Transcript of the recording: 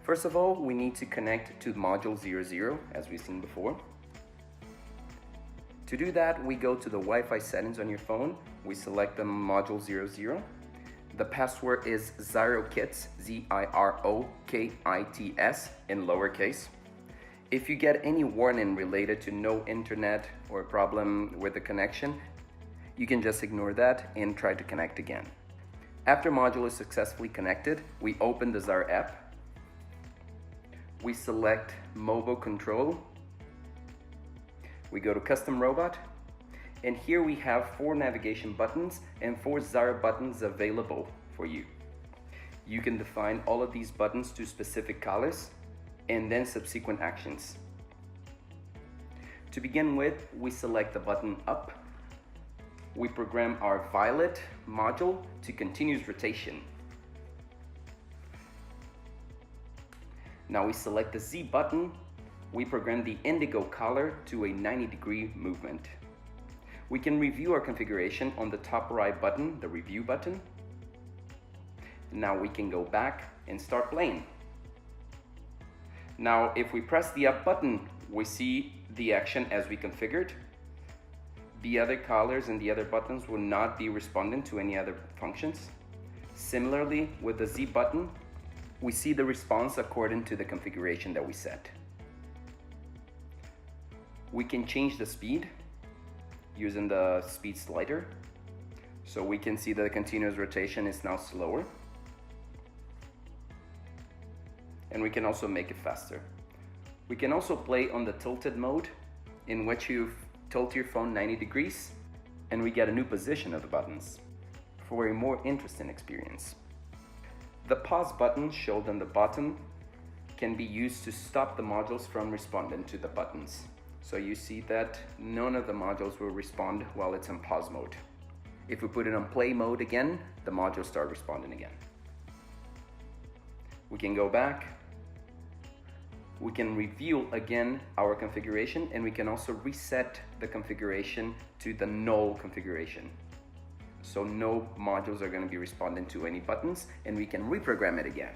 First of all, we need to connect to module 00 as we've seen before. To do that, we go to the Wi-Fi settings on your phone. We select the module 00. The password is ZiroKits, Z-I-R-O-K-I-T-S in lowercase. If you get any warning related to no internet or a problem with the connection, you can just ignore that and try to connect again. After module is successfully connected, we open the Ziro app. We select Mobile Control. We go to Custom Robot, and here we have 4 navigation buttons and 4 Ziro buttons available for you. You can define all of these buttons to specific colors and then subsequent actions. To begin with, we select the button up. We program our violet module to continuous rotation. Now we select the Z button. We program the indigo color to a 90-degree movement. We can review our configuration on the top right button, the review button. Now we can go back and start playing. Now if we press the up button, we see the action as we configured. The other colors and the other buttons will not be responding to any other functions. Similarly, with the Z button, we see the response according to the configuration that we set. We can change the speed using the speed slider. So we can see that the continuous rotation is now slower. And we can also make it faster. We can also play on the tilted mode, in which you tilt your phone 90 degrees and we get a new position of the buttons for a more interesting experience. The pause button shown on the bottom can be used to stop the modules from responding to the buttons. So you see that none of the modules will respond while it's in pause mode. If we put it on play mode again, the modules start responding again. We can go back. We can review again our configuration, and we can also reset the configuration to the null configuration. So no modules are going to be responding to any buttons, and we can reprogram it again.